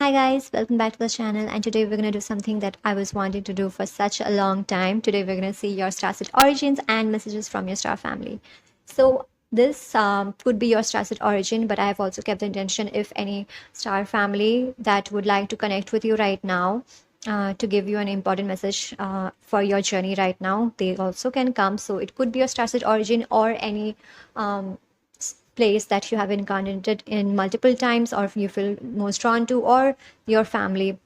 Hi guys, welcome back to the channel, and today we're going to do something that I was wanting to do for such a long time. Today we're going to see your starseed origins and messages from your star family. So this could be your starseed origin, but I have also kept the intention if any star family that would like to connect with you right now to give you an important message for your journey right now, they also can come. So it could be your starseed origin or any place that you have incarnated in multiple times, or if you feel most drawn to, or your family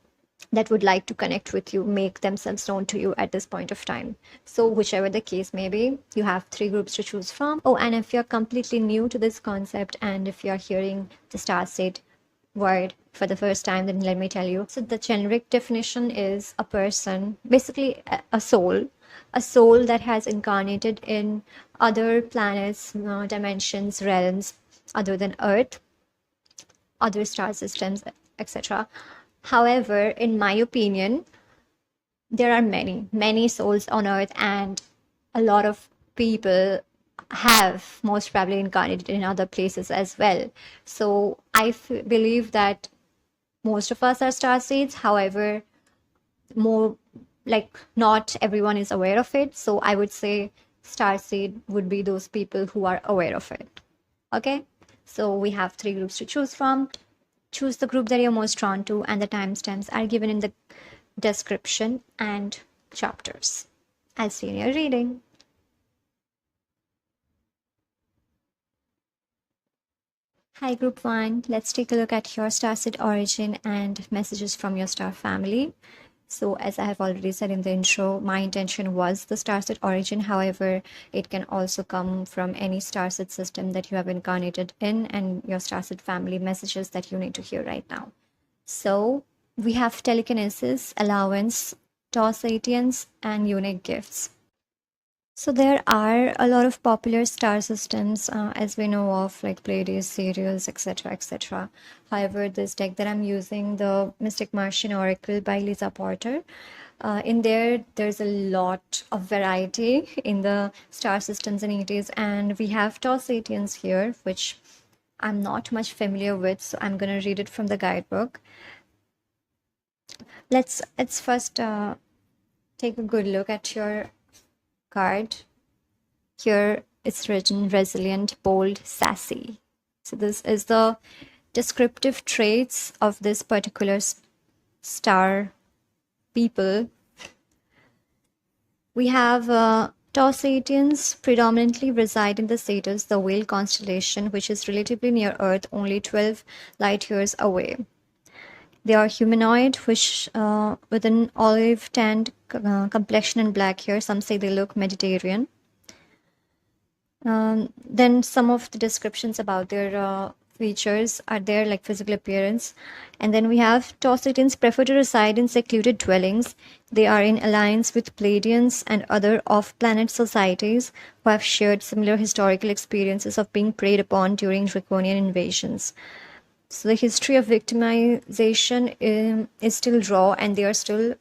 that would like to connect with you, make themselves known to you at this point of time. So whichever the case may be, you have three groups to choose from. Oh, and if you're completely new to this concept, and if you're hearing the starseed word for the first time, then let me tell you. So the generic definition is a person, basically a soul, that has incarnated in other planets, dimensions, realms other than Earth, other star systems, etc. However, in my opinion, there are many souls on Earth, and a lot of people have most probably incarnated in other places as well. So I believe that most of us are star seeds. However, more like not everyone is aware of it. So I would say star seed would be those people who are aware of it. Okay, so we have three groups to choose from. Choose the group that you're most drawn to, and the timestamps are given in the description and chapters. I'll see you in your reading. Hi, Group 1. Let's take a look at your starseed origin and messages from your star family. So, as I have already said in the intro, my intention was the starseed origin. However, it can also come from any starseed system that you have incarnated in, and your starseed family messages that you need to hear right now. So, we have telekinesis, allowance, Taurosians, and unique gifts. So there are a lot of popular star systems, as we know of, like Pleiades, Sirius, etc., etc. However, this deck that I'm using, the Mystic Martian Oracle by Lisa Porter, in there's a lot of variety in the star systems and ETs, and we have Taurosians here, which I'm not much familiar with, so I'm going to read it from the guidebook. Let's first take a good look at your card. Here it's written resilient, bold, sassy. So this is the descriptive traits of this particular star people. We have Taurosians predominantly reside in the Satyrs, the Whale constellation, which is relatively near Earth, only 12 light years away. They are humanoid, which with an olive tanned complexion and black hair. Some say they look Mediterranean. Then some of the descriptions about their features are there, like physical appearance. And then we have Taurosians prefer to reside in secluded dwellings. They are in alliance with Pleiadians and other off-planet societies who have shared similar historical experiences of being preyed upon during draconian invasions. So the history of victimization is still raw, and they are still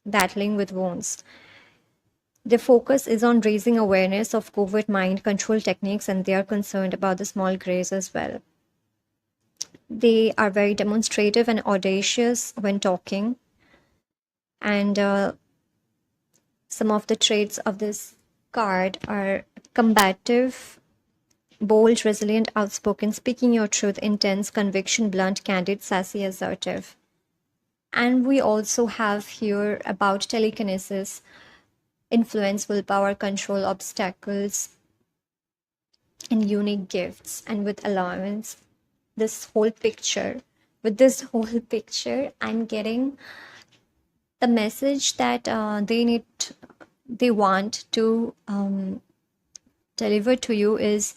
battling with wounds. Their focus is on raising awareness of covert mind control techniques, and they are concerned about the small grays as well. They are very demonstrative and audacious when talking, and some of the traits of this card are combative, bold, resilient, outspoken, speaking your truth, intense, conviction, blunt, candid, sassy, assertive. And we also have here about telekinesis, influence, willpower, control, obstacles, and unique gifts. And with allowance, this whole picture, I'm getting the message that they want to deliver to you is,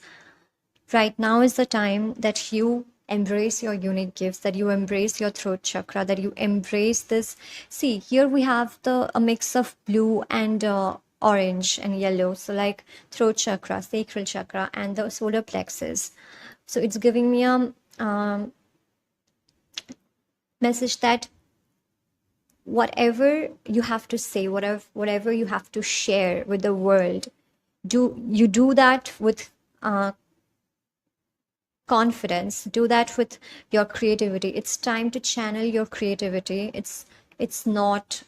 right now is the time that you embrace your unique gifts, that you embrace your throat chakra, that you embrace this. See, here we have a mix of blue and orange and yellow. So like throat chakra, sacral chakra, and the solar plexus. So it's giving me a message that whatever you have to say, whatever you have to share with the world, do that with confidence. Do that with your creativity. It's time to channel your creativity. It's not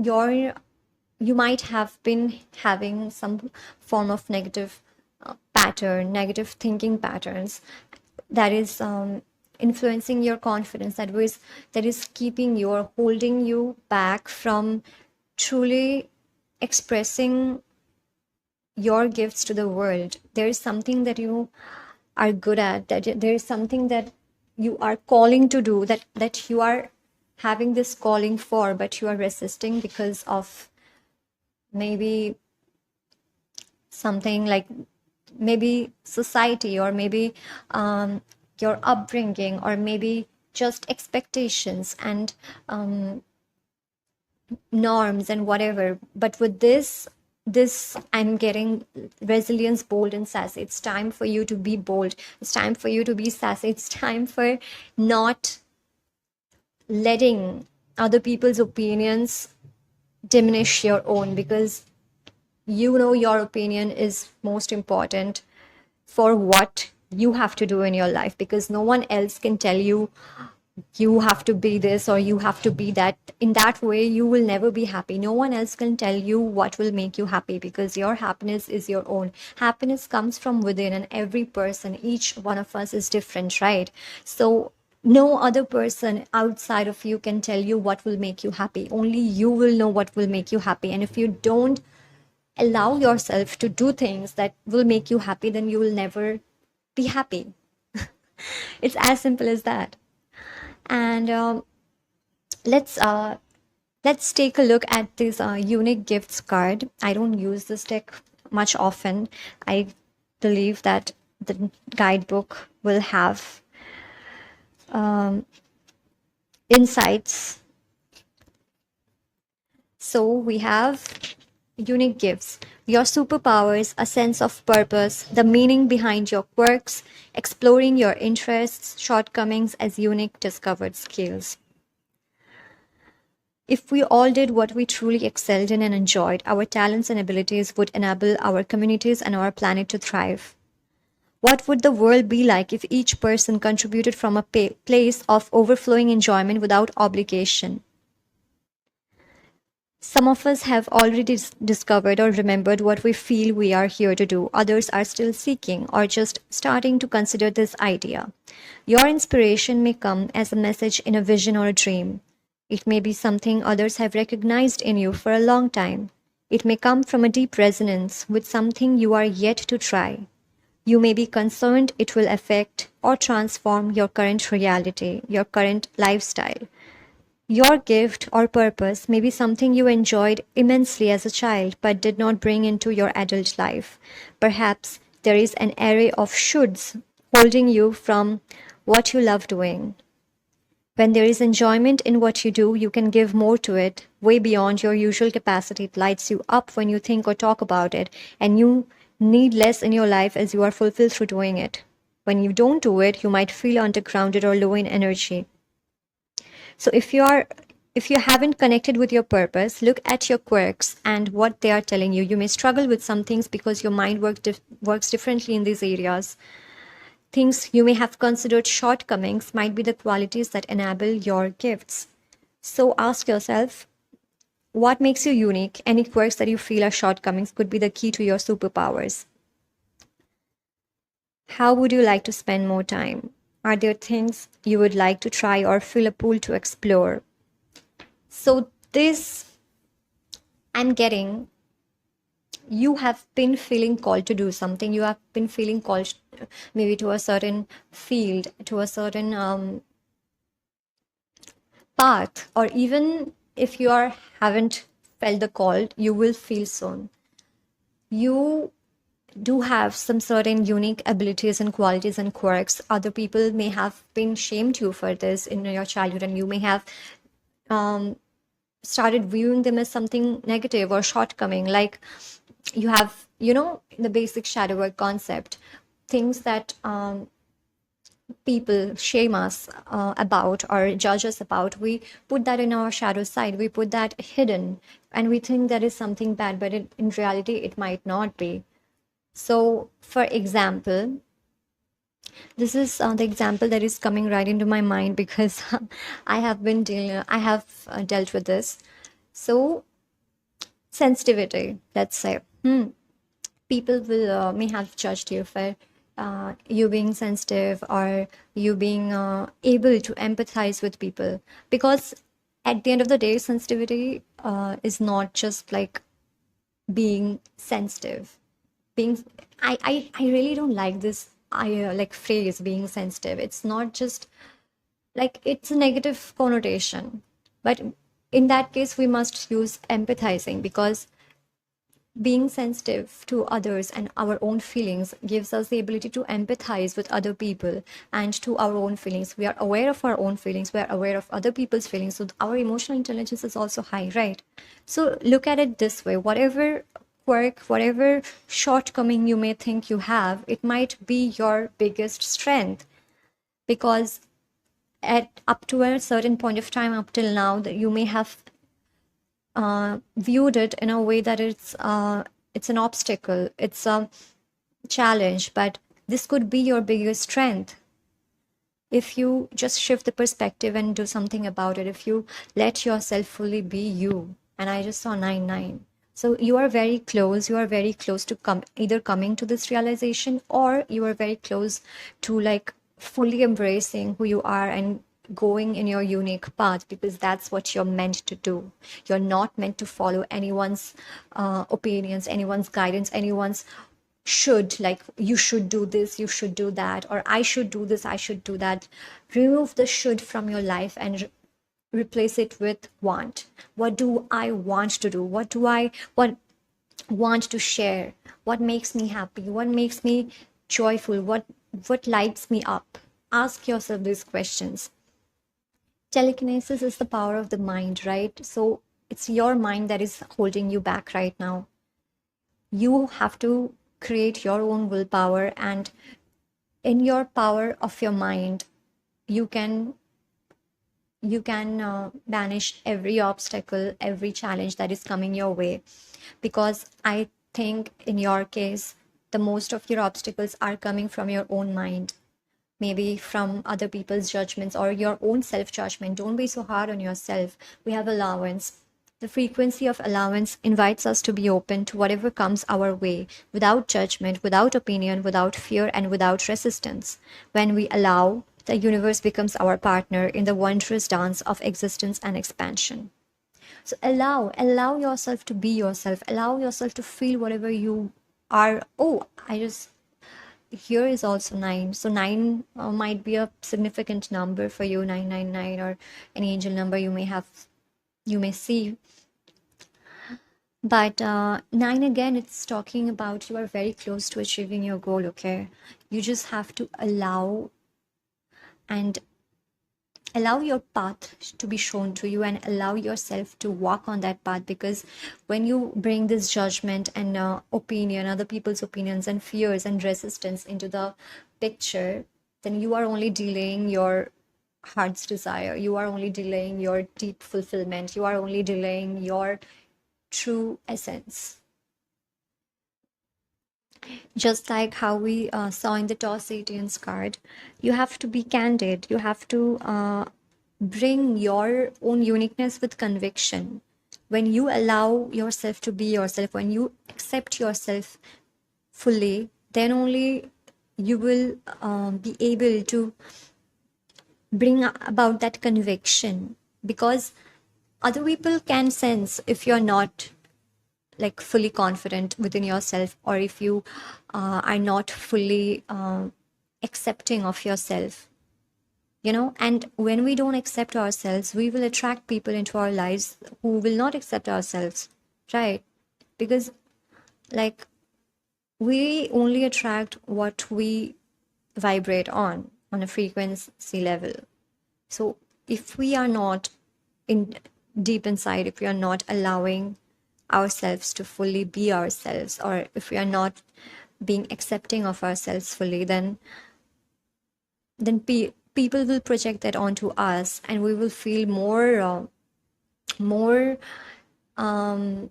your, you might have been having some form of negative pattern, negative thinking patterns that is influencing your confidence, that is keeping you or holding you back from truly expressing your gifts to the world. There is something that you are good at, that there is something that you are calling to do, that you are having this calling for, but you are resisting because of maybe something like maybe society, or maybe your upbringing, or maybe just expectations and norms and whatever. But with this I'm getting resilience, bold and sassy. It's time for you to be bold, it's time for you to be sassy, it's time for not letting other people's opinions diminish your own, because you know your opinion is most important for what you have to do in your life, because no one else can tell you you have to be this or you have to be that. In that way you will never be happy. No one else can tell you what will make you happy, because your happiness is your own. Happiness comes from within, and every person, each one of us is different, right? So no other person outside of you can tell you what will make you happy. Only you will know what will make you happy. And if you don't allow yourself to do things that will make you happy, then you will never be happy. It's as simple as that. And let's uh, let's take a look at this unique gifts card. I don't use this deck much often. I believe that the guidebook will have insights. So we have unique gifts, your superpowers, a sense of purpose, the meaning behind your quirks, exploring your interests, shortcomings as unique discovered skills. If we all did what we truly excelled in and enjoyed, our talents and abilities would enable our communities and our planet to thrive. What would the world be like if each person contributed from a place of overflowing enjoyment without obligation? Some of us have already discovered or remembered what we feel we are here to do. Others are still seeking or just starting to consider this idea. Your inspiration may come as a message in a vision or a dream. It may be something others have recognized in you for a long time. It may come from a deep resonance with something you are yet to try. You may be concerned it will affect or transform your current reality, your current lifestyle. Your gift or purpose may be something you enjoyed immensely as a child but did not bring into your adult life. Perhaps there is an array of shoulds holding you from what you love doing. When there is enjoyment in what you do, you can give more to it, way beyond your usual capacity. It lights you up when you think or talk about it, and you need less in your life as you are fulfilled through doing it. When you don't do it, you might feel undergrounded or low in energy. So if you haven't connected with your purpose, look at your quirks and what they are telling you. You may struggle with some things because your mind works differently in these areas. Things you may have considered shortcomings might be the qualities that enable your gifts. So ask yourself, what makes you unique? Any quirks that you feel are shortcomings could be the key to your superpowers. How would you like to spend more time? Are there things you would like to try or fill a pool to explore? So this, I'm getting, you have been feeling called to do something. You have been feeling called maybe to a certain field, to a certain path, or even if you haven't felt the call, you will feel soon. You do have some certain unique abilities and qualities and quirks. Other people may have been shamed you for this in your childhood, and you may have started viewing them as something negative or shortcoming. Like you have, the basic shadow work concept, things that people shame us about or judge us about. We put that in our shadow side, we put that hidden, and we think that is something bad, but in reality, it might not be. So, for example, This is the example that is coming right into my mind because I have dealt with this. So sensitivity, let's say, people will may have judged you for you being sensitive, or you being able to empathize with people, because at the end of the day, sensitivity is not just like being sensitive. Being I really don't like this like phrase being sensitive. It's not just like, it's a negative connotation, but in that case we must use empathizing, because being sensitive to others and our own feelings gives us the ability to empathize with other people and to our own feelings. We are aware of our own feelings, we are aware of other people's feelings, so our emotional intelligence is also high, right? So look at it this way: whatever quirk, whatever shortcoming you may think you have, it might be your biggest strength, because at up to a certain point of time, up till now, that you may have viewed it in a way that it's an obstacle, it's a challenge, but this could be your biggest strength if you just shift the perspective and do something about it, if you let yourself fully be you. And I just saw 9-9. So you are very close, you are very close to either coming to this realization, or you are very close to like fully embracing who you are and going in your unique path, because that's what you're meant to do. You're not meant to follow anyone's opinions, anyone's guidance, anyone's should, like you should do this, you should do that, or I should do this, I should do that. Remove the should from your life and replace it with want. What do I want to do? What do I want to share? What makes me happy? What makes me joyful? What lights me up? Ask yourself these questions. Telekinesis is the power of the mind, right? So it's your mind that is holding you back right now. You have to create your own willpower, and in your power of your mind, you can banish every obstacle, every challenge that is coming your way. Because I think in your case, the most of your obstacles are coming from your own mind, maybe from other people's judgments or your own self judgment. Don't be so hard on yourself. We have allowance. The frequency of allowance invites us to be open to whatever comes our way, without judgment, without opinion, without fear, and without resistance. When we allow, the universe becomes our partner in the wondrous dance of existence and expansion. So allow yourself to be yourself. Allow yourself to feel whatever you are. Oh, I just here is also 9. So 9 might be a significant number for you, 999, or any angel number you may see. But 9 again, it's talking about you are very close to achieving your goal, okay? You just have to and allow your path to be shown to you, and allow yourself to walk on that path. Because when you bring this judgment and opinion, other people's opinions and fears and resistance into the picture, then you are only delaying your heart's desire, you are only delaying your deep fulfillment, you are only delaying your true essence. Just like how we saw in the toss Satan's card, you have to be candid, you have to bring your own uniqueness with conviction. When you allow yourself to be yourself, when you accept yourself fully, then only you will be able to bring about that conviction. Because other people can sense if you're not like fully confident within yourself, or if you are not fully accepting of yourself, and when we don't accept ourselves, we will attract people into our lives who will not accept ourselves, right? Because like we only attract what we vibrate on a frequency level. So if we are not in deep inside, if we are not allowing ourselves to fully be ourselves, or if we are not being accepting of ourselves fully, then people will project that onto us, and we will feel more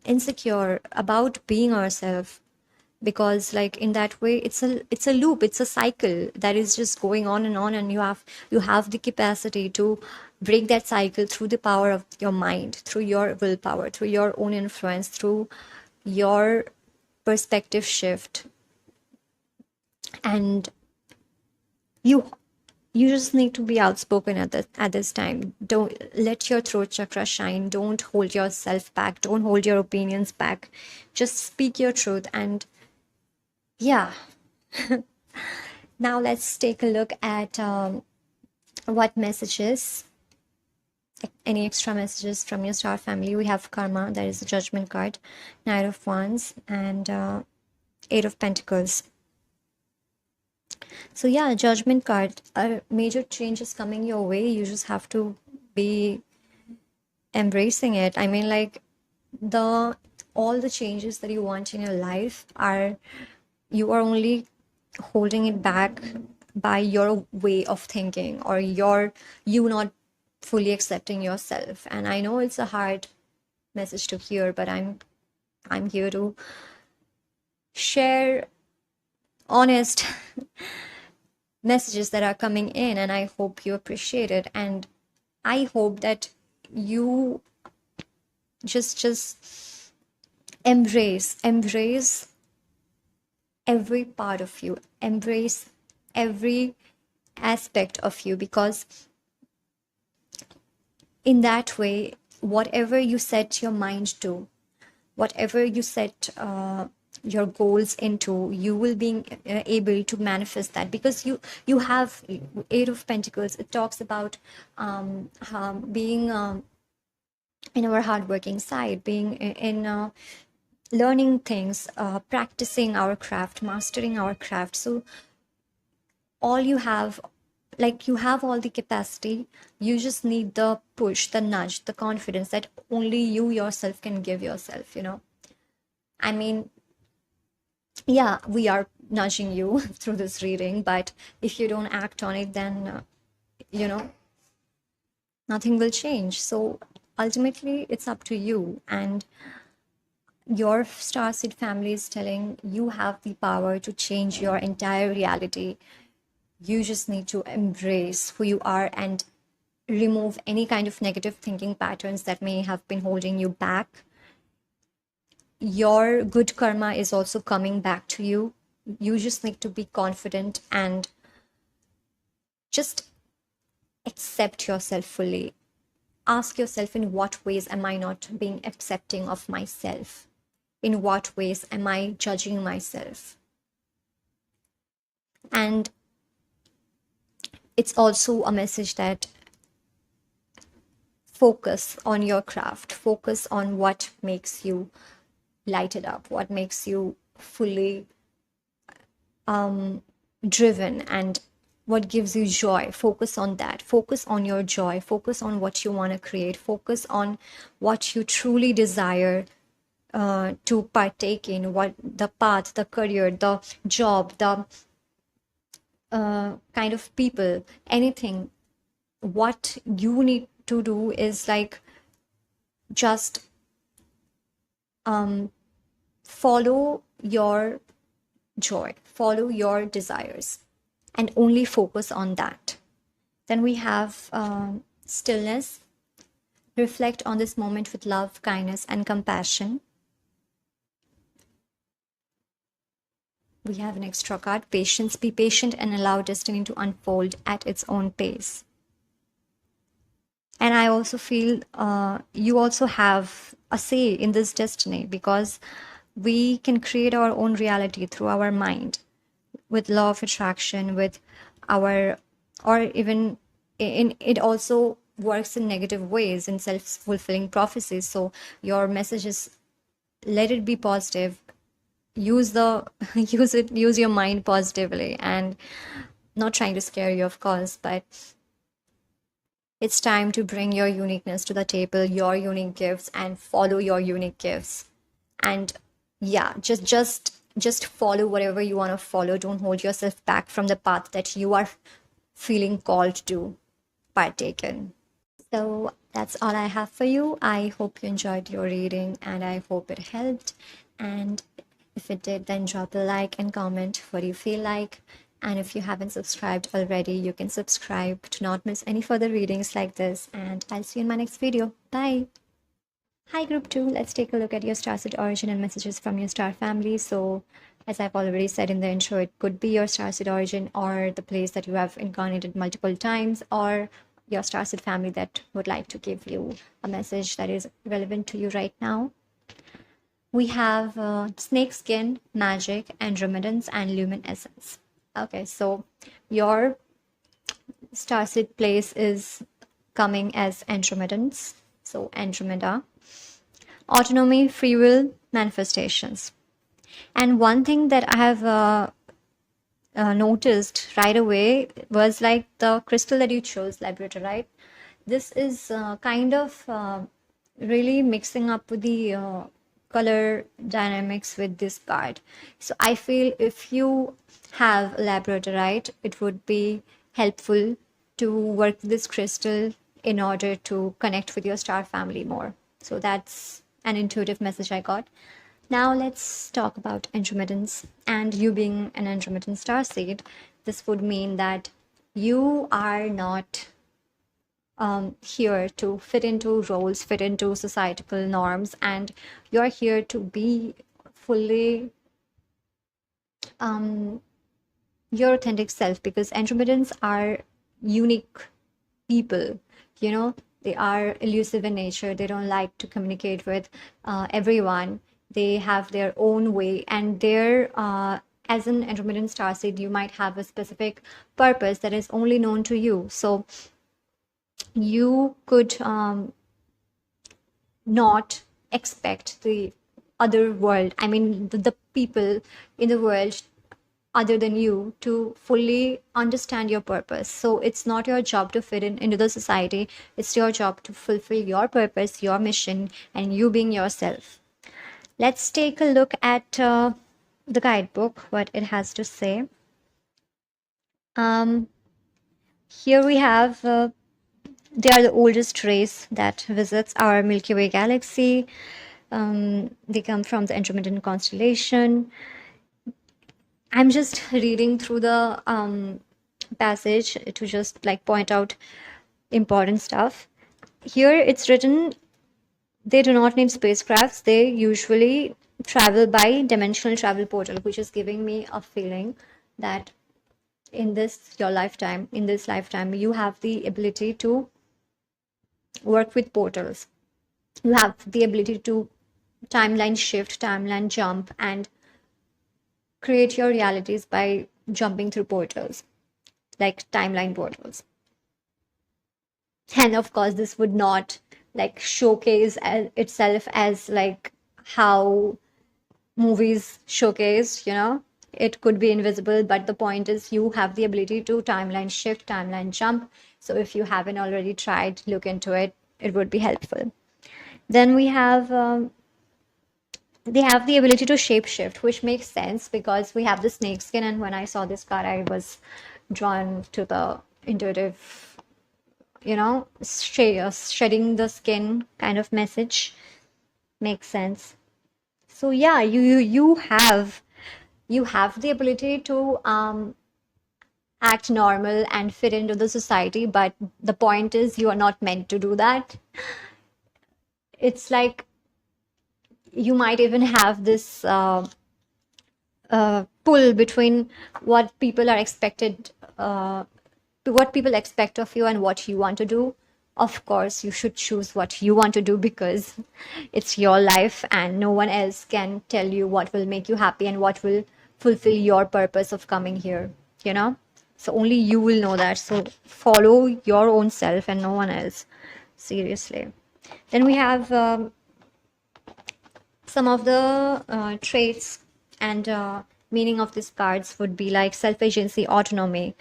insecure about being ourselves. because like in that way it's a loop, it's a cycle that is just going on, and you have the capacity to break that cycle through the power of your mind, through your willpower, through your own influence, through your perspective shift. And you you just need to be outspoken at this time. Don't let your throat chakra shine. Don't hold yourself back, don't hold your opinions back. Just speak your truth. And yeah, now let's take a look at what messages, any extra messages from your star family. We have karma, that is the judgment card, Knight of Wands, and Eight of Pentacles. So yeah, judgment card, a major change is coming your way. You just have to be embracing it. I mean, like, the all the changes that you want in your life are, you are only holding it back by your way of thinking, or you not fully accepting yourself. And I know it's a hard message to hear, but I'm here to share honest messages that are coming in, and I hope you appreciate it. And I hope that you just embrace every part of you, embrace every aspect of you, because in that way, whatever you set your mind to, whatever you set your goals into, you will be able to manifest that, because you have Eight of Pentacles. It talks about being in our hardworking side, being in learning things, practicing our craft, mastering our craft. So all you have, like, you have all the capacity. You just need the push, the nudge, the confidence that only you yourself can give yourself, you know. I mean, yeah, we are nudging you through this reading, but if you don't act on it, then you know, nothing will change. So ultimately it's up to you, and your starseed family is telling you have the power to change your entire reality. You just need to embrace who you are and remove any kind of negative thinking patterns that may have been holding you back. Your good karma is also coming back to you. You just need to be confident and just accept yourself fully. Ask yourself, in what ways am I not being accepting of myself? In what ways am I judging myself? And it's also a message that focus on your craft, focus on what makes you light it up, what makes you fully driven, and what gives you joy. Focus on that. Focus on your joy. Focus on what you want to create. Focus on what you truly desire to partake in, what the path, the career, the job, the kind of people, anything. What you need to do is like just follow your joy, follow your desires, and only focus on that. Then we have stillness. Reflect on this moment with love, kindness, and compassion. We have an extra card, patience. Be patient and allow destiny to unfold at its own pace. And I also feel you also have a say in this destiny, because we can create our own reality through our mind, with law of attraction, with our, or even in it also works in negative ways, in self-fulfilling prophecies. So your messages, let it be positive. Use the use your mind positively, and not trying to scare you, of course, but it's time to bring your uniqueness to the table, your unique gifts, and follow your unique gifts. And yeah, just follow whatever you want to follow. Don't hold yourself back from the path that you are feeling called to partake in. So that's all I have for you. I hope you enjoyed your reading, and I hope it helped. And If it did, then drop a like and comment what you feel like. And if you haven't subscribed already, you can subscribe to not miss any further readings like this. And I'll see you in my next video. Bye. Hi, group 2. Let's take a look at your starseed origin and messages from your star family. So, as I've already said in the intro, it could be your starseed origin or the place that you have incarnated multiple times, or your starseed family that would like to give you a message that is relevant to you right now. We have snakeskin, magic, andromedans, and luminescence. Okay, so your starseed place is coming as andromedans. So Andromeda, autonomy, free will, manifestations. And one thing that I have noticed right away was like the crystal that you chose, Labradorite. This is kind of really mixing up with the color dynamics with this card. So I feel if you have Labradorite, it would be helpful to work this crystal in order to connect with your star family more. So that's an intuitive message I got. Now let's talk about Andromedans. And you being an Andromedan starseed, this would mean that you are not here to fit into roles, fit into societal norms, and you're here to be fully your authentic self, because Andromedans are unique people. They are elusive in nature. They don't like to communicate with everyone. They have their own way, and they're as an Andromedan starseed, you might have a specific purpose that is only known to you. So you could not expect the other world, I mean the people in the world other than you, to fully understand your purpose. So it's not your job to fit into the society. It's your job to fulfill your purpose, your mission, and you being yourself. Let's take a look at the guidebook, what it has to say. Here we have they are the oldest race that visits our Milky Way galaxy. They come from the Andromedan constellation. I'm just reading through the passage to just like point out important stuff. Here it's written, they do not need spacecrafts. They usually travel by dimensional travel portal, which is giving me a feeling that in this lifetime, you have the ability to work with portals. You have the ability to timeline shift, timeline jump, and create your realities by jumping through portals, like timeline portals. And of course, this would not like showcase itself as like how movies showcase, it could be invisible, but the point is you have the ability to timeline shift, timeline jump. So if you haven't already tried, look into it. It would be helpful. Then we have they have the ability to shape shift, which makes sense because we have the snake skin, and when I saw this card, I was drawn to the intuitive, shedding the skin kind of message. Makes sense. So yeah, you have the ability to act normal and fit into the society, but the point is you are not meant to do that. It's like you might even have this pull between what people are expected what people expect of you and what you want to do. Of course, you should choose what you want to do because it's your life and no one else can tell you what will make you happy and what will fulfill your purpose of coming here, So only you will know that. So follow your own self and no one else. Seriously. Then we have some of the traits and meaning of these cards would be like self-agency, autonomy,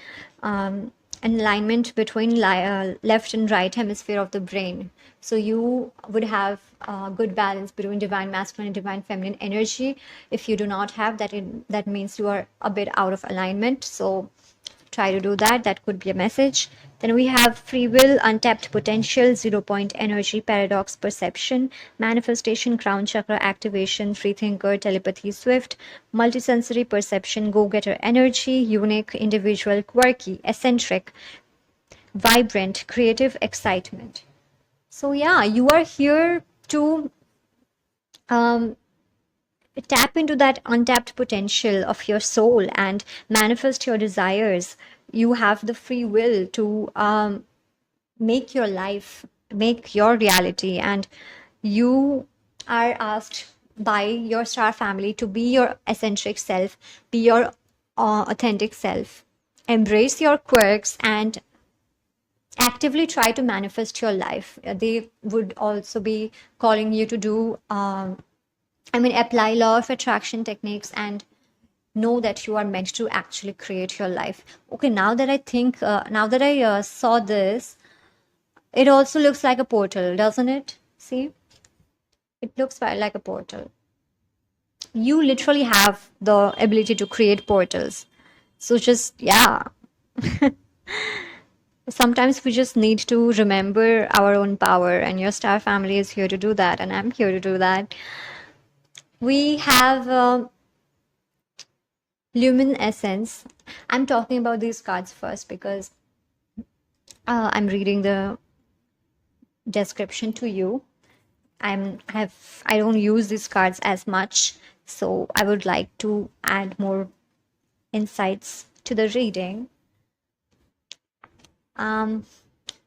alignment between left and right hemisphere of the brain. So you would have a good balance between divine masculine and divine feminine energy. If you do not have that, that means you are a bit out of alignment. So try to do that. That could be a message. Then we have free will, untapped potential, 0 point energy, paradox perception, manifestation, crown chakra activation, free thinker, telepathy, swift, multisensory perception, go getter energy, unique, individual, quirky, eccentric, vibrant, creative, excitement. So, yeah, you are here to um, tap into that untapped potential of your soul and manifest your desires. You have the free will to make your life, make your reality, and you are asked by your star family to be your eccentric self, be your authentic self, embrace your quirks, and actively try to manifest your life. They would also be calling you to do apply law of attraction techniques and know that you are meant to actually create your life. Okay, now that I saw this, it also looks like a portal, doesn't it? See, it looks like a portal. You literally have the ability to create portals. So just, yeah. Sometimes we just need to remember our own power, and your star family is here to do that, and I'm here to do that. We have luminescence. I'm talking about these cards first because I'm reading the description to you. I don't use these cards as much, so I would like to add more insights to the reading.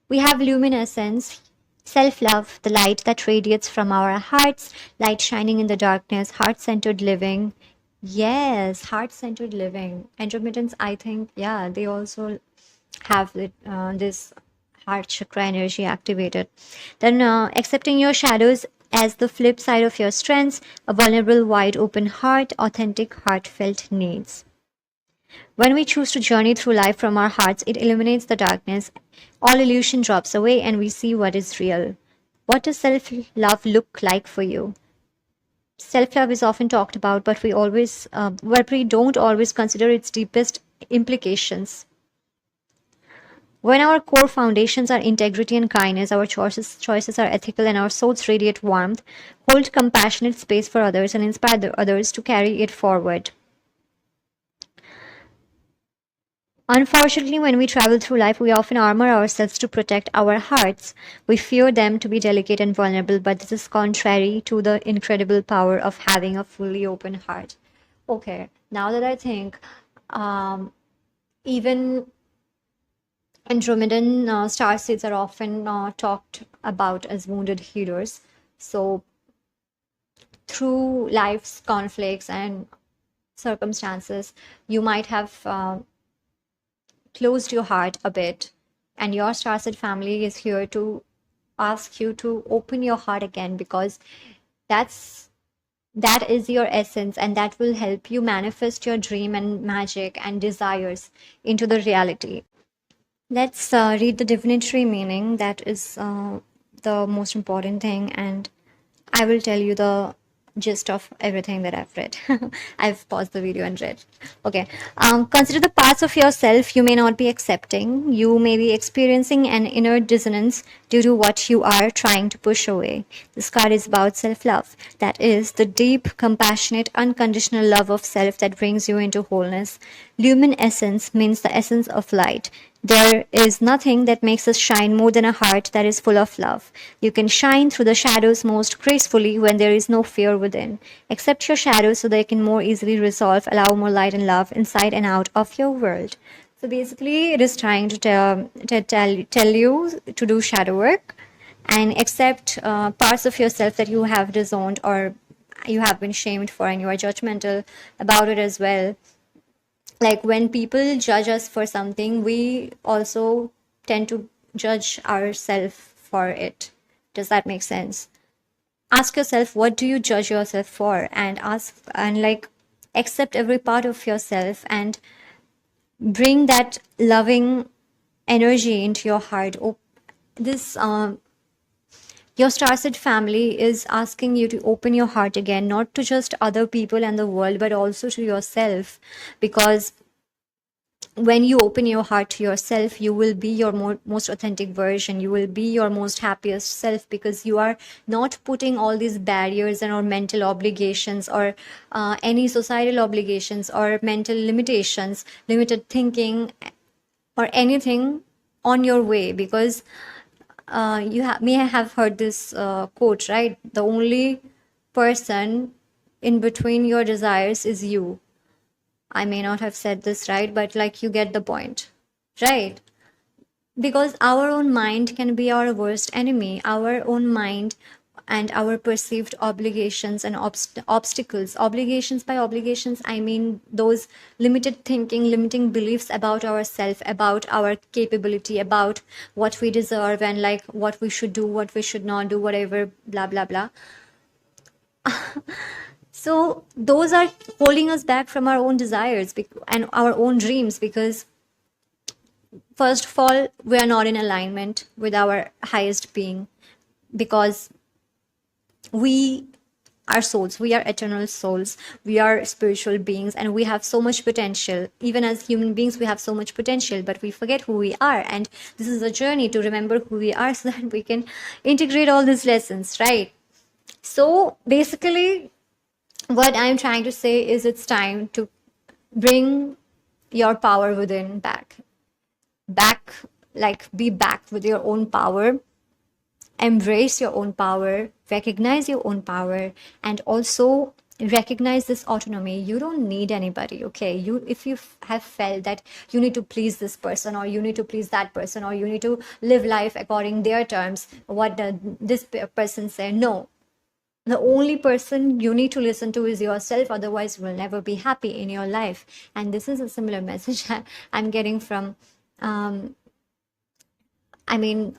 We have luminescence, self-love, the light that radiates from our hearts, light shining in the darkness, heart-centered living. Yes, heart-centered living. Andromedans, I think, yeah, they also have this heart chakra energy activated. Then accepting your shadows as the flip side of your strengths, a vulnerable, wide open heart, authentic, heartfelt needs. When we choose to journey through life from our hearts, it eliminates the darkness. All illusion drops away and we see what is real. What does self love look like for you? Self love is often talked about, but we don't always consider its deepest implications. When our core foundations are integrity and kindness, our choices are ethical, and our souls radiate warmth, hold compassionate space for others, and inspire the others to carry it forward. Unfortunately, when we travel through life, we often armor ourselves to protect our hearts. We fear them to be delicate and vulnerable, but this is contrary to the incredible power of having a fully open heart. Okay, now that I think, even Andromedan starseeds are often talked about as wounded healers. So, through life's conflicts and circumstances, you might have closed your heart a bit, and your starseed family is here to ask you to open your heart again, because that is your essence, and that will help you manifest your dream and magic and desires into the reality. Let's read the divinatory meaning. That is the most important thing, and I will tell you the gist of everything that I've read. I've paused the video and read. Okay. Consider the parts of yourself you may not be accepting. You may be experiencing an inner dissonance due to what you are trying to push away. This card is about self love. That is the deep, compassionate, unconditional love of self that brings you into wholeness. Luminescence means the essence of light. There is nothing that makes us shine more than a heart that is full of love. You can shine through the shadows most gracefully when there is no fear within. Accept your shadows so they can more easily resolve, allow more light and love inside and out of your world. So basically, it is trying to tell you to do shadow work and accept parts of yourself that you have disowned or you have been shamed for, and you are judgmental about it as well. Like when people judge us for something, we also tend to judge ourselves for it. Does that make sense? Ask yourself, what do you judge yourself for? And accept every part of yourself and bring that loving energy into your heart. This your starseed family is asking you to open your heart again, not to just other people and the world, but also to yourself, because when you open your heart to yourself, you will be your most authentic version. You will be your most happiest self, because you are not putting all these barriers and or mental obligations, or any societal obligations, or mental limitations, limited thinking, or anything on your way. Because may have heard this quote, right? The only person in between your desires is you. I may not have said this right, but like, you get the point, right? Because our own mind can be our worst enemy. Our own mind and our perceived obligations and obstacles. Obligations, by obligations, I mean those limited thinking, limiting beliefs about ourselves, about our capability, about what we deserve, and like what we should do, what we should not do, whatever, blah, blah, blah. So those are holding us back from our own desires and our own dreams, because first of all, we are not in alignment with our highest being, because we are souls, we are eternal souls, we are spiritual beings, and we have so much potential. Even as human beings, we have so much potential, but we forget who we are. And this is a journey to remember who we are, so that we can integrate all these lessons, right? So basically, what I'm trying to say is, it's time to bring your power within back, like, be back with your own power, embrace your own power, recognize your own power, and also recognize this autonomy. You don't need anybody, okay? If you have felt that you need to please this person, or you need to please that person, or you need to live life according their terms, what this person say, no. The only person you need to listen to is yourself, otherwise you will never be happy in your life. And this is a similar message I'm getting from I mean,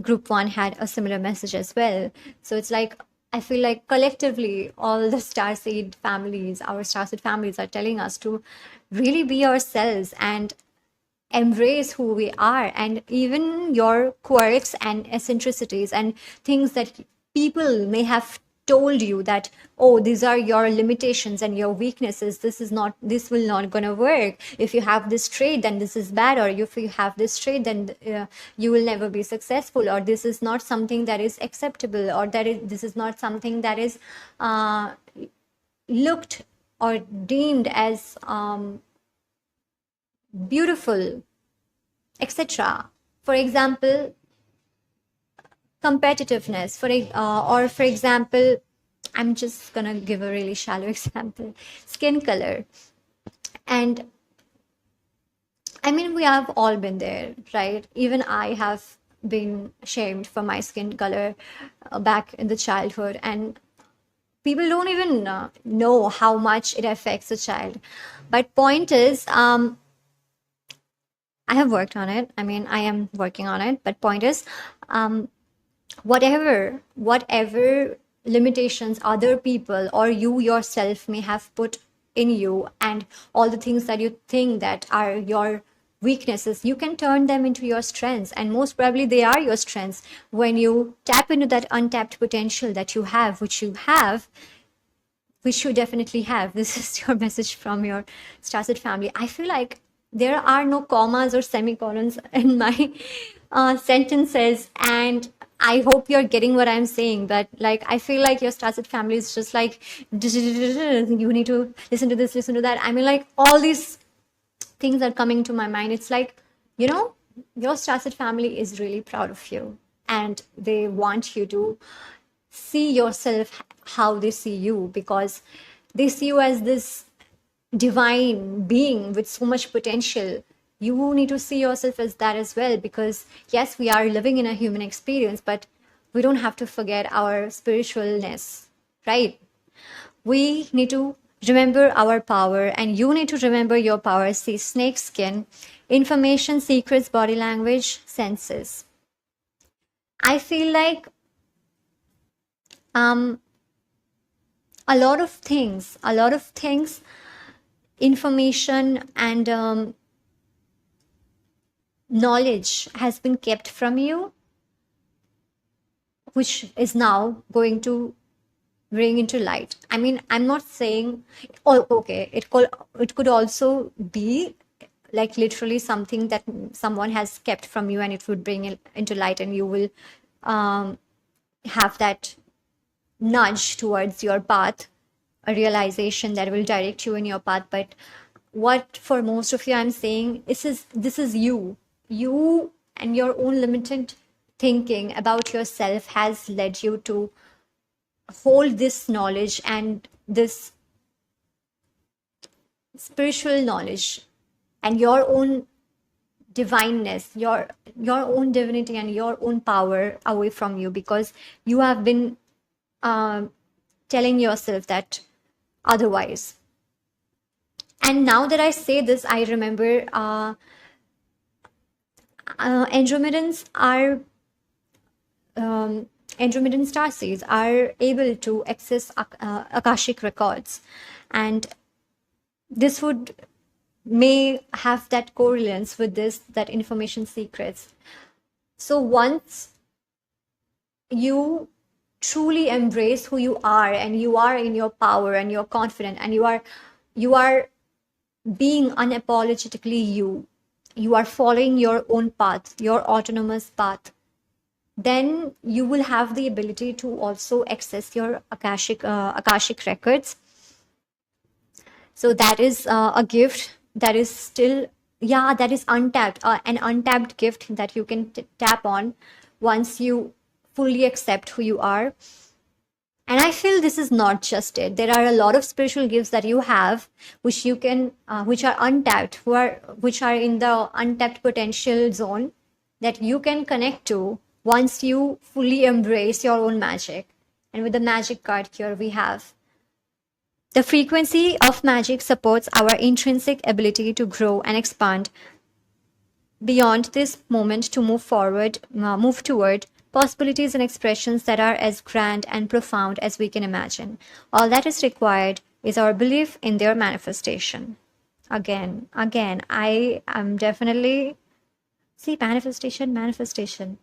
group one had a similar message as well. So it's like, I feel like collectively, all the Starseed families, our Starseed families, are telling us to really be ourselves and embrace who we are, and even your quirks and eccentricities and things that people may have told you that, oh, these are your limitations and your weaknesses, this will not gonna work. If you have this trait, then this is bad, or if you have this trait, then you will never be successful, or this is not something that is acceptable, or this is not something that is looked or deemed as beautiful, etc. For example, competitiveness, or for example, I'm just gonna give a really shallow example, skin color. And I mean, we have all been there, right? Even I have been shamed for my skin color back in the childhood, and people don't even know how much it affects a child. But point is, I have worked on it. I mean, I am working on it. But point is, whatever limitations other people or you yourself may have put in you, and all the things that you think that are your weaknesses, you can turn them into your strengths, and most probably they are your strengths when you tap into that untapped potential that you have, which you definitely have. This is your message from your Starseed family. I feel like there are no commas or semicolons in my sentences, and I hope you're getting what I'm saying. But like, I feel like your Starseed family is just like, you need to listen to this, listen to that. I mean, like, all these things are coming to my mind. It's like, your Starseed family is really proud of you, and they want you to see yourself how they see you, because they see you as this divine being with so much potential. You need to see yourself as that as well, because yes, we are living in a human experience, but we don't have to forget our spiritualness, right? We need to remember our power, and you need to remember your power. See, snake skin, information, secrets, body language, senses. I feel like a lot of things, information and knowledge has been kept from you, which is now going to bring into light. I mean, I'm not saying, oh, okay, it could also be like literally something that someone has kept from you, and it would bring it into light, and you will um, have that nudge towards your path, a realization that will direct you in your path. But what for most of you I'm saying, this is you and your own limited thinking about yourself has led you to hold this knowledge and this spiritual knowledge and your own divineness, your own divinity and your own power away from you, because you have been telling yourself that otherwise. And now that I say this, I remember Andromedans are Andromedan starseeds are able to access Akashic records, and this would may have that correlance with this, that information secrets. So once you truly embrace who you are, and you are in your power, and you're confident, and you are being unapologetically you are following your own path, your autonomous path, then you will have the ability to also access your akashic records. So that is a gift that is still, yeah, that is untapped, an untapped gift that you can tap on once you fully accept who you are. And I feel this is not just it. There are a lot of spiritual gifts that you have, which you can, which are untapped, which are in the untapped potential zone, that you can connect to once you fully embrace your own magic. And with the magic card here, we have the frequency of magic supports our intrinsic ability to grow and expand beyond this moment, to move toward possibilities and expressions that are as grand and profound as we can imagine. All that is required is our belief in their manifestation. Again, I am definitely, see, manifestation.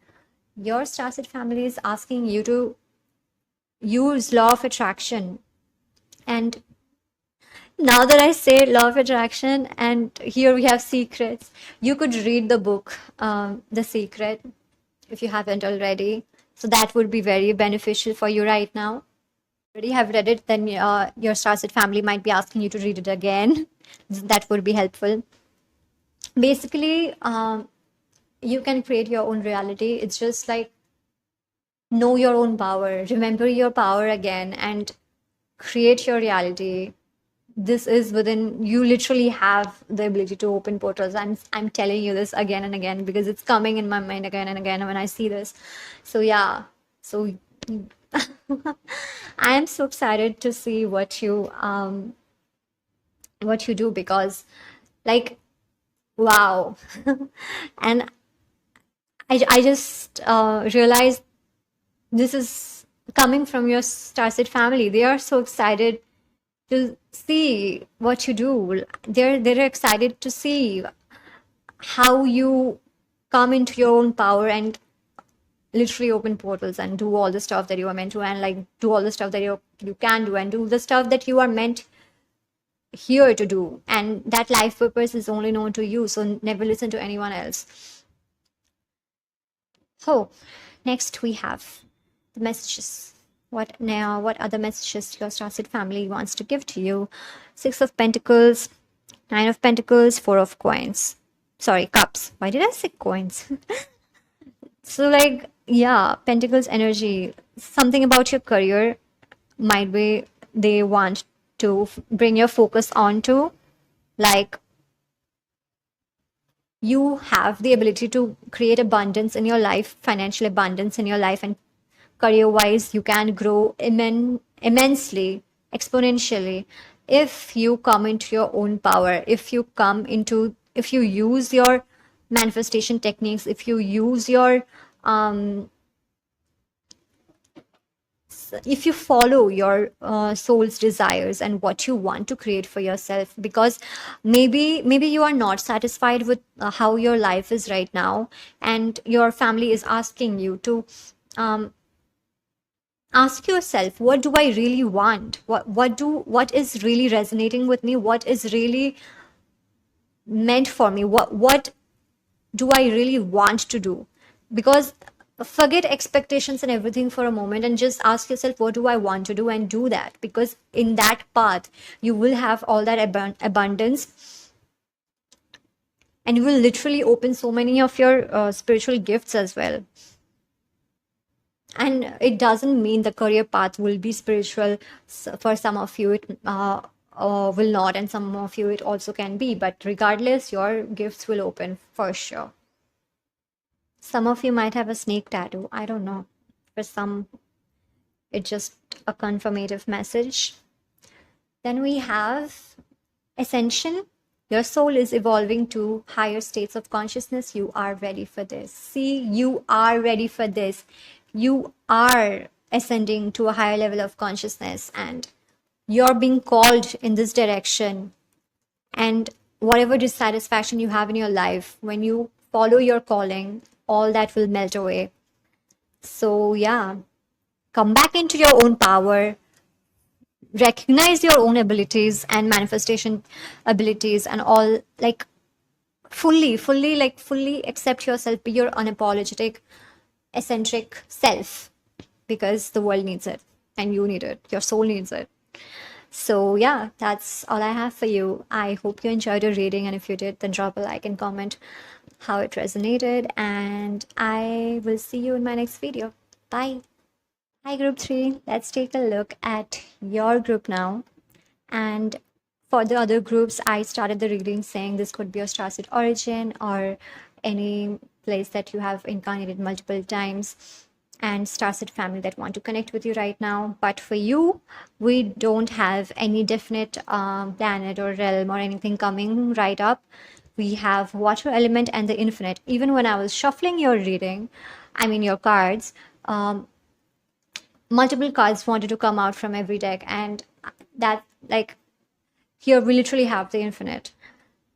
Your Starseed family is asking you to use law of attraction. And now that I say law of attraction, and here we have secrets, you could read the book, The Secret, if you haven't already. So that would be very beneficial for you right now. Already have read it, then your Starseed family might be asking you to read it again. That would be helpful. Basically, you can create your own reality. It's just like, know your own power, remember your power again, and create your reality. This is within you. Literally have the ability to open portals. I'm telling you this again and again because it's coming in my mind again and again when I see this. So yeah, so I am so excited to see what you do, because like, wow. And I just realized this is coming from your Starseed family. They are so excited to see what you do. They're excited to see how you come into your own power and literally open portals and do all the stuff that you are meant to, and like do all the stuff that you can do, and do the stuff that you are meant here to do. And that life purpose is only known to you, so never listen to anyone else. So next we have the messages. What now? What other messages your Starseed family wants to give to you? Six of Pentacles, Nine of Pentacles, Four of Coins. Sorry, Cups. Why did I say coins? So like, yeah, Pentacles energy. Something about your career might be they want to bring your focus onto. Like, you have the ability to create abundance in your life, financial abundance in your life, and career wise you can grow immensely, exponentially, if you come into your own power, if you use your manifestation techniques, if you use your if you follow your soul's desires and what you want to create for yourself. Because maybe you are not satisfied with how your life is right now, and your family is asking you to ask yourself, what do I really want? What is really resonating with me? What is really meant for me, what do I really want to do. Because forget expectations and everything for a moment and just ask yourself, what do I want to do, and do that. Because in that path you will have all that abundance, and you will literally open so many of your spiritual gifts as well. And it doesn't mean the career path will be spiritual. For some of you it will not, and some of you it also can be, but regardless your gifts will open for sure. Some of you might have a snake tattoo, I don't know. For some it's just a confirmative message. Then we have ascension. Your soul is evolving to higher states of consciousness. You are ready for this. See, you are ready for this. You are ascending to a higher level of consciousness, and you're being called in this direction. And whatever dissatisfaction you have in your life, when you follow your calling, all that will melt away. So, yeah, come back into your own power, recognize your own abilities and manifestation abilities, and all, like, fully accept yourself, be your unapologetic eccentric self, because the world needs it, and you need it, your soul needs it. So yeah, that's all I have for you. I hope you enjoyed your reading, and if you did, then drop a like and comment how it resonated, and I will see you in my next video. Bye. Hi, group 3. Let's take a look at your group now. And for the other groups, I started the reading saying this could be your starseed origin, or any place that you have incarnated multiple times, and starseed family that want to connect with you right now. But for you, we don't have any definite planet or realm or anything coming right up. We have water element and the infinite. Even when I was shuffling your reading, I mean your cards, multiple cards wanted to come out from every deck, and that, like, here we literally have the infinite.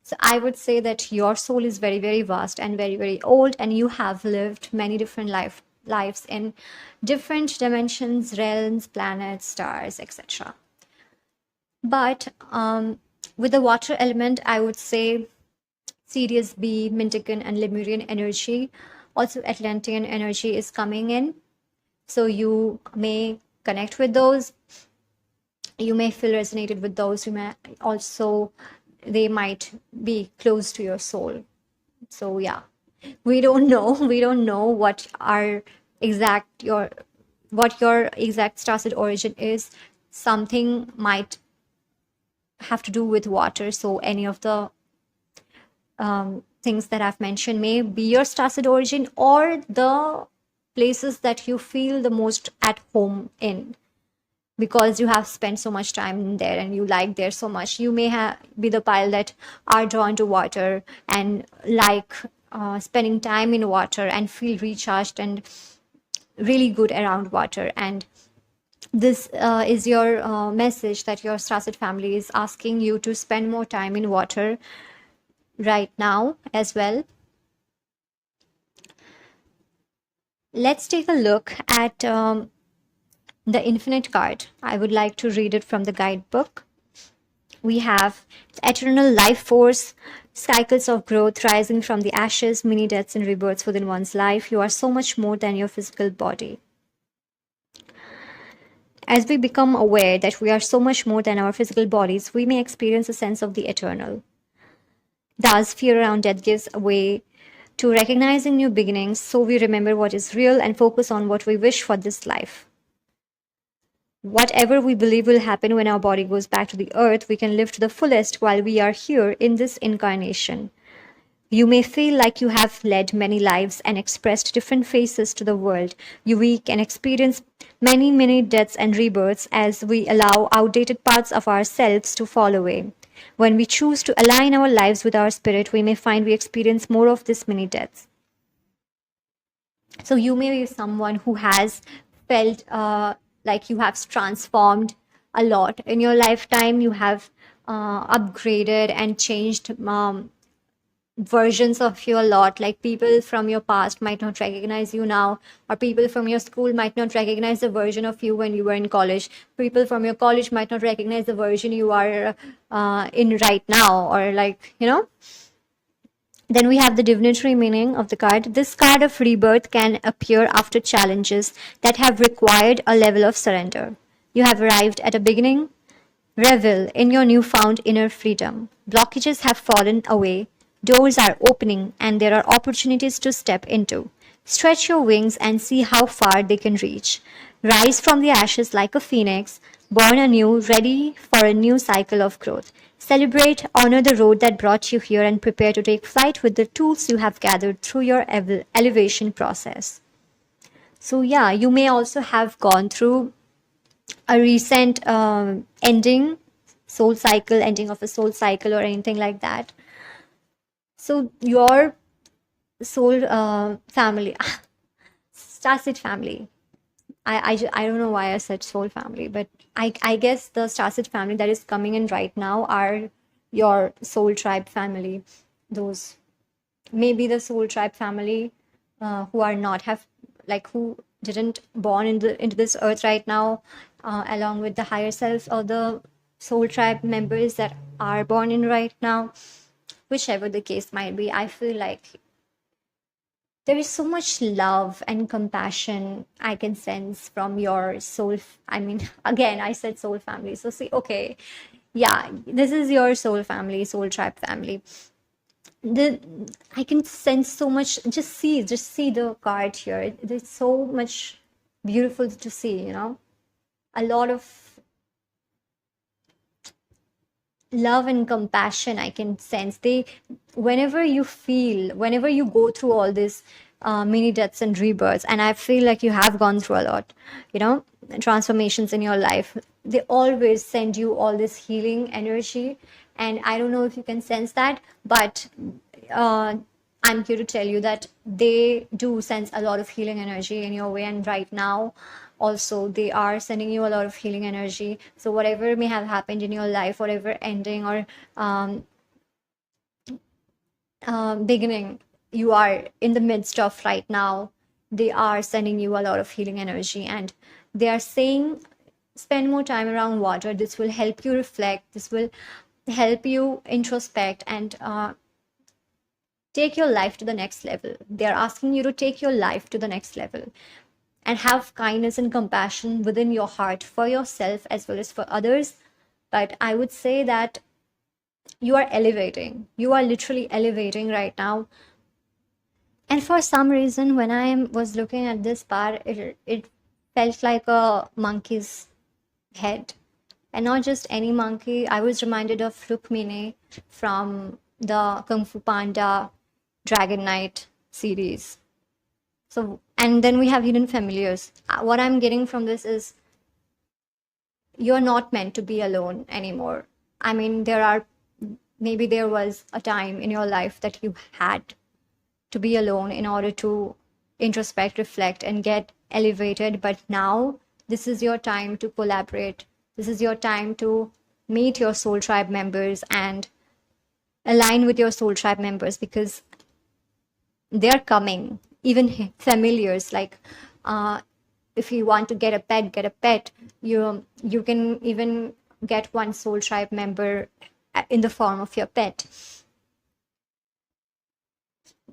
So I would say that your soul is very, very vast and very, very old, and you have lived many different lives in different dimensions, realms, planets, stars, etc. But with the water element, I would say Sirius B, Mintican, and Lemurian energy. Also, Atlantean energy is coming in. So you may connect with those. You may feel resonated with those. You may also, they might be close to your soul. So yeah, we don't know. We don't know what your exact starseed origin is. Something might have to do with water. So any of the things that I've mentioned may be your starseed origin, or the places that you feel the most at home in, because you have spent so much time there and you like there so much. You may be the pile that are drawn to water and like spending time in water and feel recharged and really good around water. And this is your message that your starseed family is asking you to spend more time in water right now as well. Let's take a look at the infinite card. I would like to read it from the guidebook. We have eternal life force, cycles of growth, rising from the ashes, many deaths and rebirths within one's life. You are so much more than your physical body. As we become aware that we are so much more than our physical bodies, we may experience a sense of the eternal. Thus, fear around death gives way to recognizing new beginnings, so we remember what is real and focus on what we wish for this life. Whatever we believe will happen when our body goes back to the earth, we can live to the fullest while we are here in this incarnation. You may feel like you have led many lives and expressed different faces to the world. We can experience many, many deaths and rebirths as we allow outdated parts of ourselves to fall away. When we choose to align our lives with our spirit, we may find we experience more of this many deaths. So you may be someone who has felt like you have transformed a lot in your lifetime. You have upgraded and changed versions of you a lot. Like people from your past might not recognize you now, or people from your school might not recognize the version of you when you were in college. People from your college might not recognize the version you are in right now, or like, you know. Then we have the divinatory meaning of the card. This card of rebirth can appear after challenges that have required a level of surrender. You have arrived at a beginning. Revel in your newfound inner freedom. Blockages have fallen away, doors are opening, and there are opportunities to step into. Stretch your wings and see how far they can reach. Rise from the ashes like a phoenix, born anew, ready for a new cycle of growth. Celebrate, honor the road that brought you here, and prepare to take flight with the tools you have gathered through your elevation process. So, yeah, you may also have gone through a recent ending, soul cycle, ending of a soul cycle, or anything like that. So your soul family, Starseed family. I don't know why I said soul family, but I guess the Starseed family that is coming in right now are your soul tribe family. Those maybe the soul tribe family who are not have, like, who didn't born into this earth right now, along with the higher self, or the soul tribe members that are born in right now. Whichever the case might be, I feel like there is so much love and compassion I can sense from your soul. I mean, again, I said soul family. So, see, okay, yeah, this is your soul family, soul tribe family. The I can sense so much. Just see the card here. There's so much beautiful to see. A lot of love and compassion I can sense. Whenever you go through all this mini deaths and rebirths, and I feel like you have gone through a lot, transformations in your life. They always send you all this healing energy, and I don't know if you can sense that, but uh, I'm here to tell you that they do sense a lot of healing energy in your way, and right now also they are sending you a lot of healing energy. So whatever may have happened in your life, whatever ending or beginning you are in the midst of right now, they are sending you a lot of healing energy, and they are saying spend more time around water. This will help you reflect, this will help you introspect, and take your life to the next level. They are asking you to take your life to the next level and have kindness and compassion within your heart for yourself as well as for others. But I would say that you are elevating. You are literally elevating right now. And for some reason, when I was looking at this part, it felt like a monkey's head. And not just any monkey. I was reminded of Rukmini from the Kung Fu Panda Dragon Knight series. So, and then we have hidden familiars. What I'm getting from this is you're not meant to be alone anymore. I mean, maybe there was a time in your life that you had to be alone in order to introspect, reflect, and get elevated. But now this is your time to collaborate. This is your time to meet your soul tribe members and align with your soul tribe members, because they're coming. Even familiars, like if you want to get a pet, you can even get one soul tribe member in the form of your pet.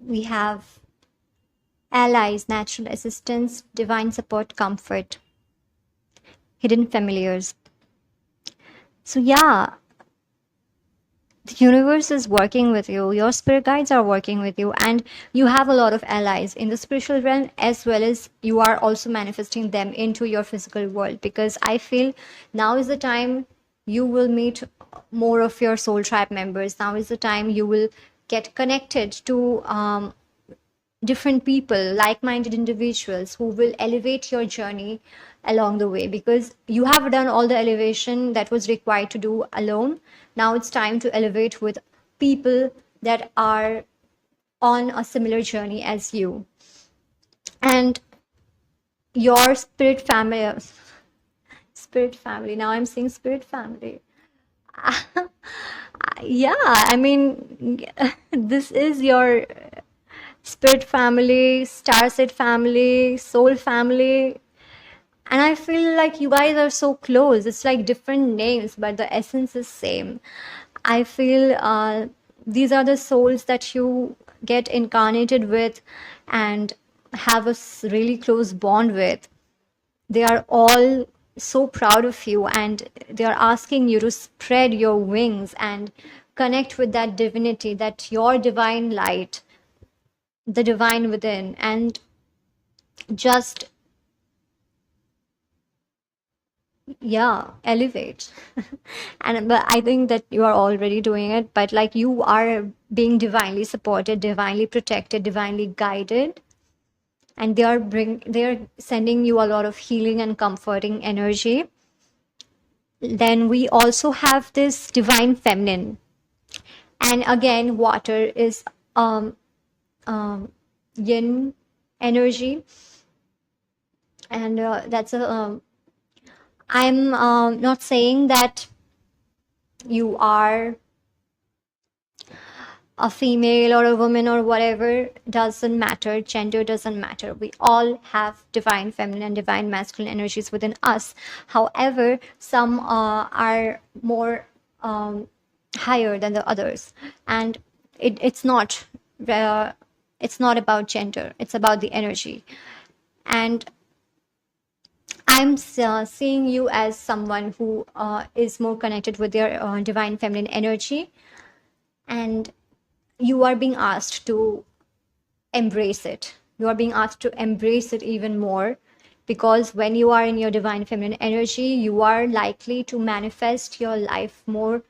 We have allies, natural assistance, divine support, comfort, hidden familiars. So yeah, the universe is working with you, your spirit guides are working with you, and you have a lot of allies in the spiritual realm, as well as you are also manifesting them into your physical world, because I feel now is the time you will meet more of your soul tribe members. Now is the time you will get connected to different people, like-minded individuals who will elevate your journey along the way, because you have done all the elevation that was required to do alone. Now it's time to elevate with people that are on a similar journey as you. And your spirit family, now I'm saying spirit family, Yeah, I mean, this is your spirit family, starseed family, soul family. And I feel like you guys are so close. It's like different names, but the essence is same. I feel these are the souls that you get incarnated with and have a really close bond with. They are all so proud of you, and they are asking you to spread your wings and connect with that divinity, that your divine light, the divine within, and just, yeah, elevate. And but I think that you are already doing it, but like you are being divinely supported, divinely protected, divinely guided, and they are sending you a lot of healing and comforting energy. Then we also have this divine feminine, and again water is um, yin energy, and that's a I'm not saying that you are a female or a woman or whatever, doesn't matter, gender doesn't matter. We all have divine feminine and divine masculine energies within us. However, some are more higher than the others, and it's not uh, it's not about gender, it's about the energy. And I'm seeing you as someone who is more connected with their divine feminine energy, and you are being asked to embrace it. You are being asked to embrace it even more, because when you are in your divine feminine energy, you are likely to manifest your life more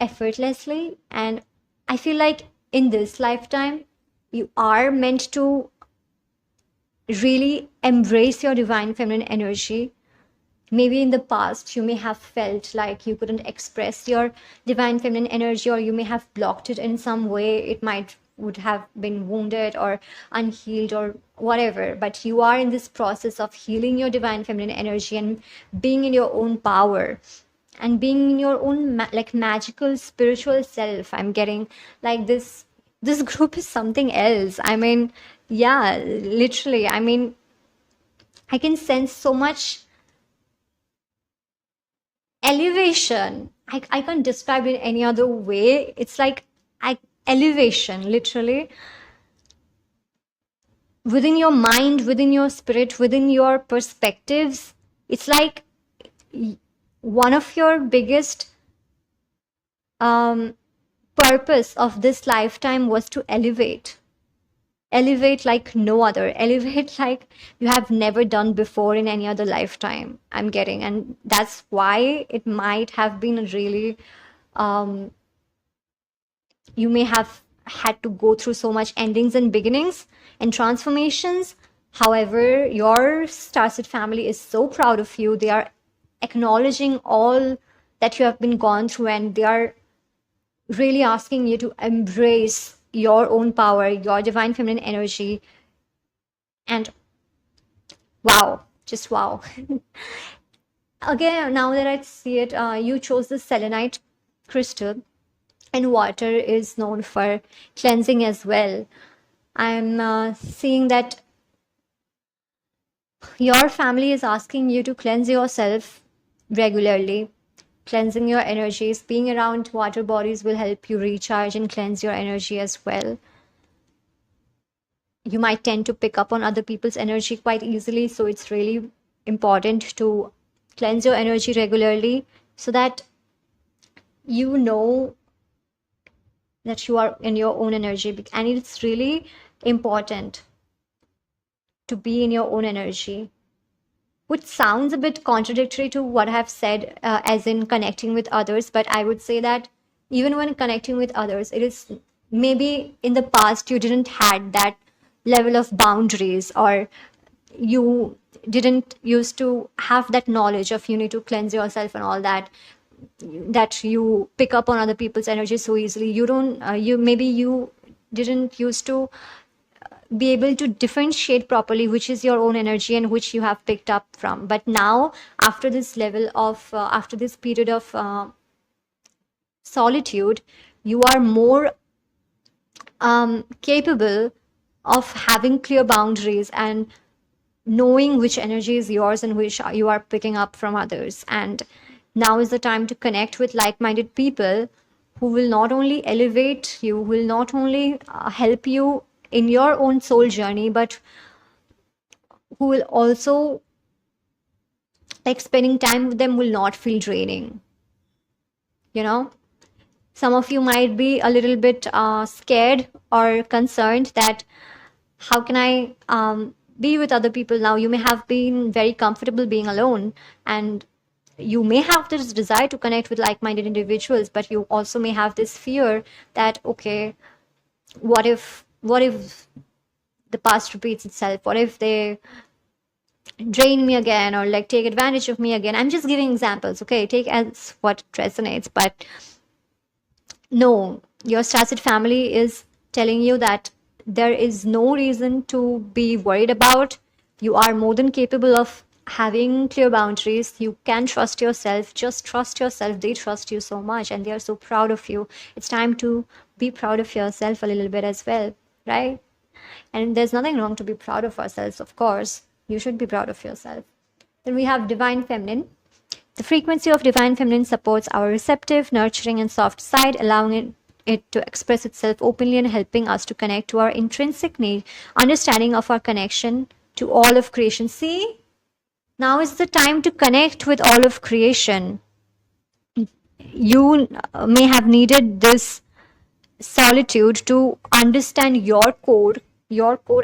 effortlessly. And I feel like in this lifetime, you are meant to really embrace your divine feminine energy. Maybe in the past you may have felt like you couldn't express your divine feminine energy, or you may have blocked it in some way. It might would have been wounded or unhealed or whatever, but you are in this process of healing your divine feminine energy and being in your own power and being in your own like magical spiritual self. I'm getting like this group is something else. I mean, yeah, literally, I mean, I can sense so much elevation. I can't describe it any other way. It's like elevation, literally, within your mind, within your spirit, within your perspectives. It's like one of your biggest um, purpose of this lifetime was to elevate like no other, elevate like you have never done before in any other lifetime, I'm getting. And that's why it might have been really um, you may have had to go through so much endings and beginnings and transformations. However, your Starseed family is so proud of you. They are acknowledging all that you have been gone through, and they are really asking you to embrace your own power, your divine feminine energy. And wow, just wow. Again, now that I see it, you chose the selenite crystal, and water is known for cleansing as well. I'm seeing that your family is asking you to cleanse yourself regularly. Cleansing your energies, being around water bodies will help you recharge and cleanse your energy as well. You might tend to pick up on other people's energy quite easily, so it's really important to cleanse your energy regularly so that you know that you are in your own energy. And it's really important to be in your own energy, which sounds a bit contradictory to what I have said, as in connecting with others. But I would say that even when connecting with others, it is maybe in the past you didn't had that level of boundaries, or you didn't used to have that knowledge of you need to cleanse yourself and all that, that you pick up on other people's energy so easily. You don't you maybe you didn't used to be able to differentiate properly which is your own energy and which you have picked up from. But now, after this level of, after this period of solitude, you are more capable of having clear boundaries and knowing which energy is yours and which you are picking up from others. And now is the time to connect with like-minded people who will not only elevate you, will not only help you in your own soul journey, but who will also, like, spending time with them will not feel draining. You know, some of you might be a little bit scared or concerned that how can I be with other people now? You may have been very comfortable being alone, and you may have this desire to connect with like-minded individuals, but you also may have this fear that, okay, what if the past repeats itself? What if they drain me again, or like take advantage of me again? I'm just giving examples, okay? Take as what resonates. But no, your Starseed family is telling you that there is no reason to be worried about. You are more than capable of having clear boundaries. You can trust yourself. Just trust yourself. They trust you so much and they are so proud of you. It's time to be proud of yourself a little bit as well, right? And there's nothing wrong to be proud of ourselves, of course. You should be proud of yourself. Then we have Divine Feminine. The frequency of Divine Feminine supports our receptive, nurturing, and soft side, allowing it to express itself openly and helping us to connect to our intrinsic need, understanding of our connection to all of creation. See, now is the time to connect with all of creation. You may have needed this solitude to understand your core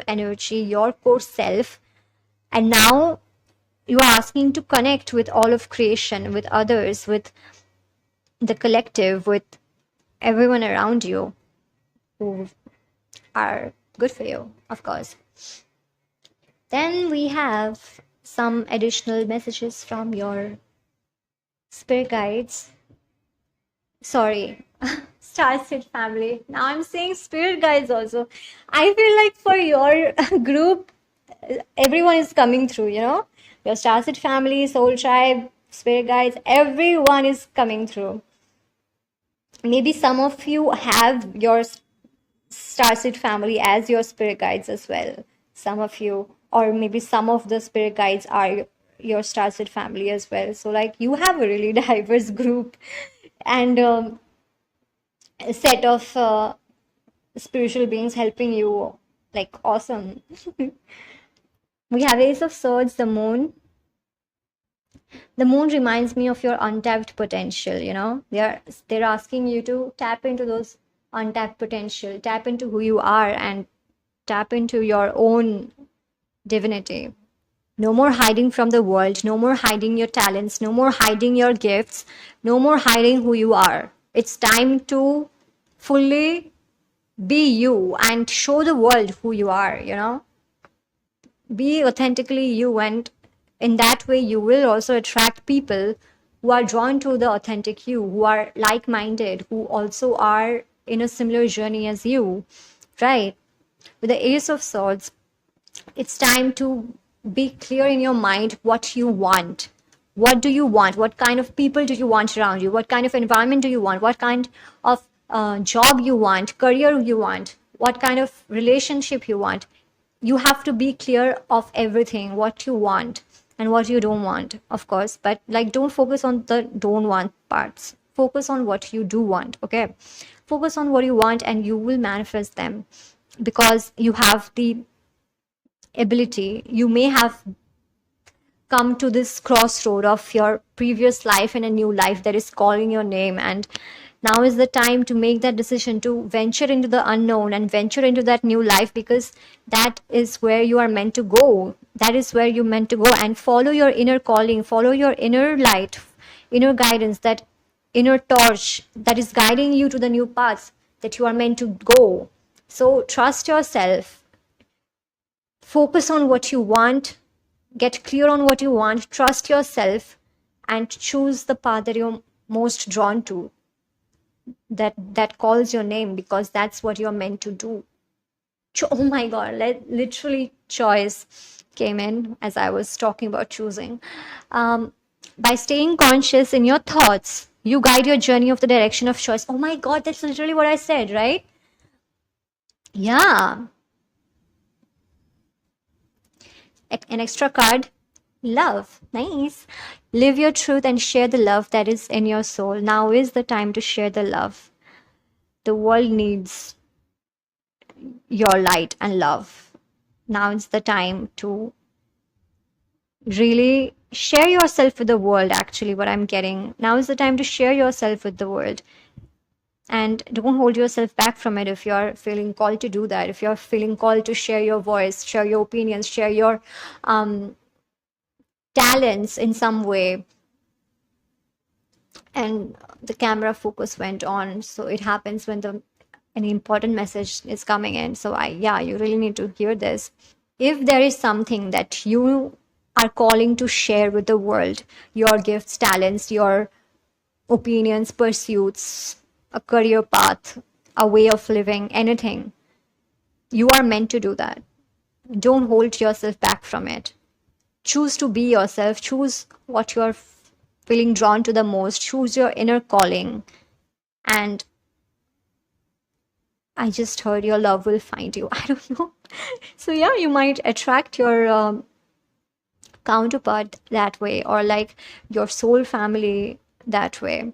energy, your core self, and now you are asking to connect with all of creation, with others, with the collective, with everyone around you who are good for you, of course. Then we have some additional messages from your spirit guides. Sorry, Starseed family. Now I'm saying spirit guides also. I feel like for your group, everyone is coming through, you know? Your Starseed family, soul tribe, spirit guides, everyone is coming through. Maybe some of you have your Starseed family as your spirit guides as well. Some of you, or maybe some of the spirit guides are your Starseed family as well. So, like, you have a really diverse group and a set of spiritual beings helping you. Like, awesome. We have Ace of Swords, the Moon. The moon reminds me of your untapped potential. You know, they're asking you to tap into those untapped potential, tap into who you are, and tap into your own divinity. No more hiding from the world, no more hiding your talents, no more hiding your gifts, no more hiding who you are. It's time to fully be you and show the world who you are, you know? Be authentically you, and in that way you will also attract people who are drawn to the authentic you, who are like-minded, who also are in a similar journey as you, right? With the Ace of Swords, it's time to be clear in your mind what you want. What do you want? What kind of people do you want around you? What kind of environment do you want? What kind of job you want, career you want, what kind of relationship you want? You have to be clear of everything, what you want and what you don't want, of course. But like, don't focus on the don't want parts. Focus on what you do want, okay? Focus on what you want and you will manifest them, because you have the ability. You may have come to this crossroad of your previous life and a new life that is calling your name, and now is the time to make that decision to venture into the unknown and venture into that new life, because that is where you are meant to go. That is where you're meant to go, and follow your inner calling, follow your inner light, inner guidance, that inner torch that is guiding you to the new paths that you are meant to go. So trust yourself, focus on what you want, get clear on what you want, trust yourself, and choose the path that you're most drawn to, that calls your name, because that's what you're meant to do. Oh my god, literally choice came in as I was talking about choosing. um, by staying conscious in your thoughts, you guide your journey of the direction of choice. Oh my god, that's literally what I said, right? Yeah. An extra card, love. Nice. Live your truth and share the love that is in your soul. Now is the time to share the love. The world needs your light and love. Now is the time to really share yourself with the world. Actually, what I'm getting now is the time to share yourself with the world, and don't hold yourself back from it. If you're feeling called to do that, if you're feeling called to share your voice, share your opinions, share your talents in some way. And the camera focus went on, so it happens when the an important message is coming in. So yeah, you really need to hear this. If there is something that you are calling to share with the world, your gifts, talents, your opinions, pursuits, a career path, a way of living, anything, you are meant to do that. Don't hold yourself back from it. Choose to be yourself. Choose what you're feeling drawn to the most. Choose your inner calling. And I just heard your love will find you. I don't know. So, yeah, you might attract your counterpart that way, or like your soul family that way,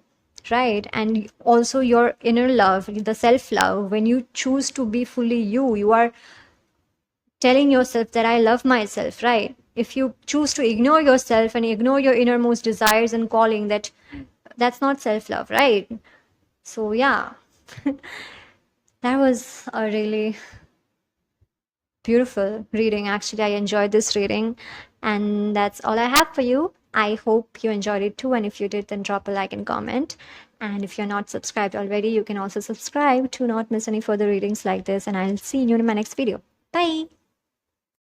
right? And also your inner love, the self love. When you choose to be fully you, you are telling yourself that I love myself, right? If you choose to ignore yourself and ignore your innermost desires and calling, that's not self love, right? So yeah, that was a really beautiful reading. Actually, I enjoyed this reading, and that's all I have for you. I hope you enjoyed it too, and if you did, then drop a like and comment. And if you're not subscribed already, you can also subscribe to not miss any further readings like this, and I'll see you in my next video. Bye.